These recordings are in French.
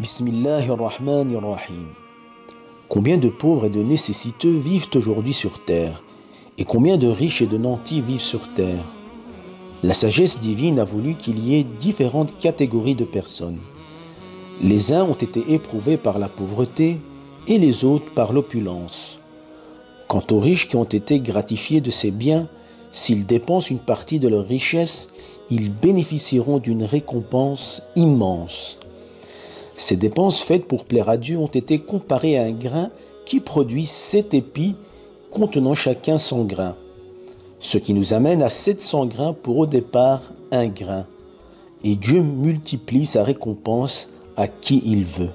Bismillahirrahmanirrahim. Combien de pauvres et de nécessiteux vivent aujourd'hui sur terre, et combien de riches et de nantis vivent sur terre. La sagesse divine a voulu qu'il y ait différentes catégories de personnes. Les uns ont été éprouvés par la pauvreté et les autres par l'opulence. Quant aux riches qui ont été gratifiés de ces biens, s'ils dépensent une partie de leur richesse, ils bénéficieront d'une récompense immense. Ces dépenses faites pour plaire à Dieu ont été comparées à un grain qui produit 7 épis contenant chacun 100 grains, ce qui nous amène à 700 grains pour au départ un grain. Et Dieu multiplie sa récompense à qui il veut.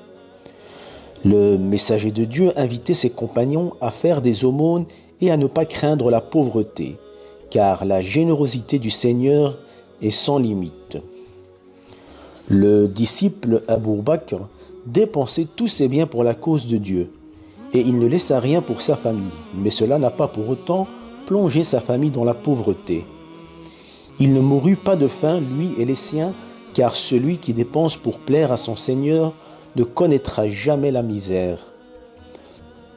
Le messager de Dieu invitait ses compagnons à faire des aumônes et à ne pas craindre la pauvreté, car la générosité du Seigneur est sans limite. Le disciple Abu Bakr dépensait tous ses biens pour la cause de Dieu, et il ne laissa rien pour sa famille, mais cela n'a pas pour autant plongé sa famille dans la pauvreté. Il ne mourut pas de faim, lui et les siens, car celui qui dépense pour plaire à son Seigneur ne connaîtra jamais la misère.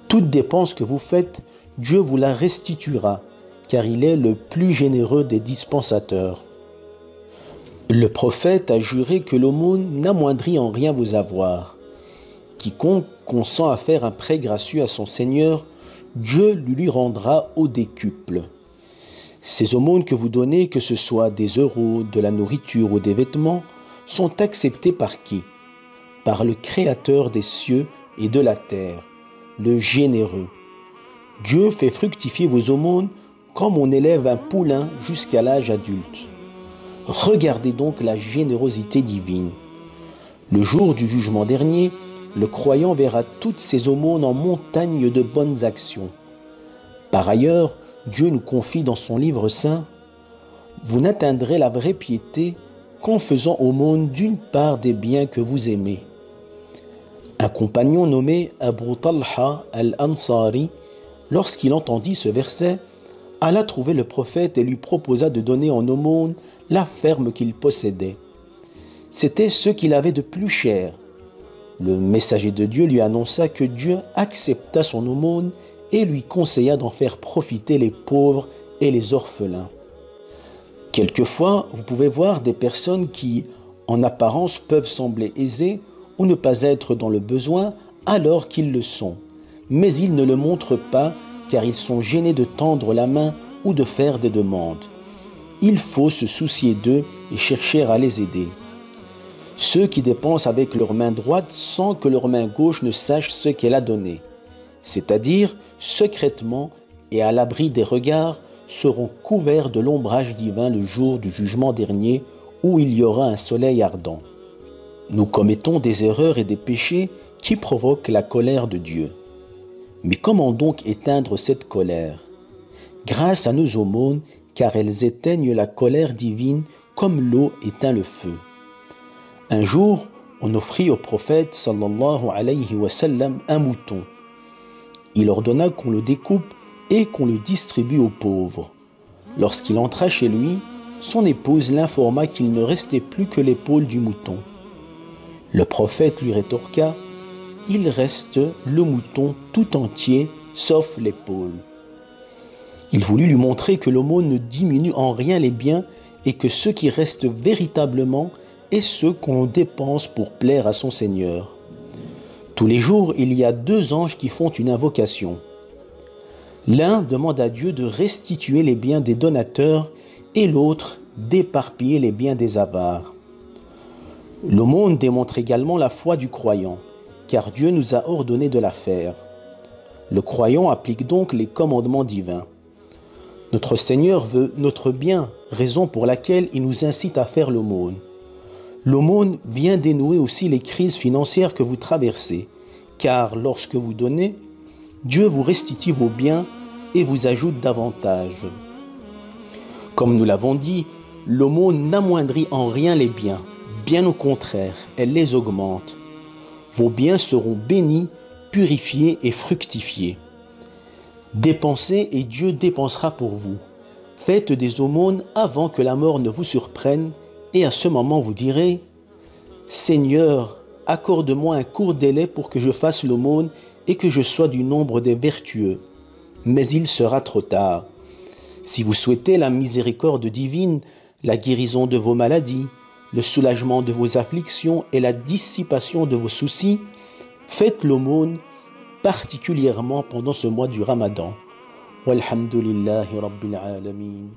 Toute dépense que vous faites, Dieu vous la restituera, car il est le plus généreux des dispensateurs. Le prophète a juré que l'aumône n'amoindrit en rien vos avoirs. Quiconque consent à faire un prêt gracieux à son Seigneur, Dieu lui rendra au décuple. Ces aumônes que vous donnez, que ce soit des euros, de la nourriture ou des vêtements, sont acceptés par qui? Par le Créateur des cieux et de la terre, le généreux. Dieu fait fructifier vos aumônes comme on élève un poulain jusqu'à l'âge adulte. Regardez donc la générosité divine. Le jour du jugement dernier, le croyant verra toutes ses aumônes en montagne de bonnes actions. Par ailleurs, Dieu nous confie dans son livre saint « Vous n'atteindrez la vraie piété qu'en faisant aumône d'une part des biens que vous aimez. » Un compagnon nommé Abu Talha al-Ansari, lorsqu'il entendit ce verset, alla trouver le prophète et lui proposa de donner en aumône la ferme qu'il possédait. C'était ce qu'il avait de plus cher. Le messager de Dieu lui annonça que Dieu accepta son aumône et lui conseilla d'en faire profiter les pauvres et les orphelins. Quelquefois, vous pouvez voir des personnes qui, en apparence, peuvent sembler aisées ou ne pas être dans le besoin alors qu'ils le sont, mais ils ne le montrent pas car ils sont gênés de tendre la main ou de faire des demandes. Il faut se soucier d'eux et chercher à les aider. Ceux qui dépensent avec leur main droite sans que leur main gauche ne sache ce qu'elle a donné, c'est-à-dire secrètement et à l'abri des regards, seront couverts de l'ombrage divin le jour du jugement dernier où il y aura un soleil ardent. Nous commettons des erreurs et des péchés qui provoquent la colère de Dieu. Mais comment donc éteindre cette colère? Grâce à nos aumônes, car elles éteignent la colère divine comme l'eau éteint le feu. Un jour, on offrit au prophète sallallahu alayhi wa sallam un mouton. Il ordonna qu'on le découpe et qu'on le distribue aux pauvres. Lorsqu'il entra chez lui, son épouse l'informa qu'il ne restait plus que l'épaule du mouton. Le prophète lui rétorqua « Il reste le mouton tout entier, sauf l'épaule. » Il voulut lui montrer que l'aumône ne diminue en rien les biens et que ce qui reste véritablement est ce qu'on dépense pour plaire à son Seigneur. Tous les jours, il y a 2 anges qui font une invocation. L'un demande à Dieu de restituer les biens des donateurs et l'autre d'éparpiller les biens des avares. L'aumône démontre également la foi du croyant, car Dieu nous a ordonné de la faire. Le croyant applique donc les commandements divins. Notre Seigneur veut notre bien, raison pour laquelle il nous incite à faire l'aumône. L'aumône vient dénouer aussi les crises financières que vous traversez, car lorsque vous donnez, Dieu vous restitue vos biens et vous ajoute davantage. Comme nous l'avons dit, l'aumône n'amoindrit en rien les biens, bien au contraire, elle les augmente. Vos biens seront bénis, purifiés et fructifiés. Dépensez et Dieu dépensera pour vous. Faites des aumônes avant que la mort ne vous surprenne et à ce moment vous direz « Seigneur, accorde-moi un court délai pour que je fasse l'aumône et que je sois du nombre des vertueux. Mais il sera trop tard. Si vous souhaitez la miséricorde divine, la guérison de vos maladies, le soulagement de vos afflictions et la dissipation de vos soucis, faites l'aumône, particulièrement pendant ce mois du Ramadan. Walhamdulillahi Rabbil Alamin.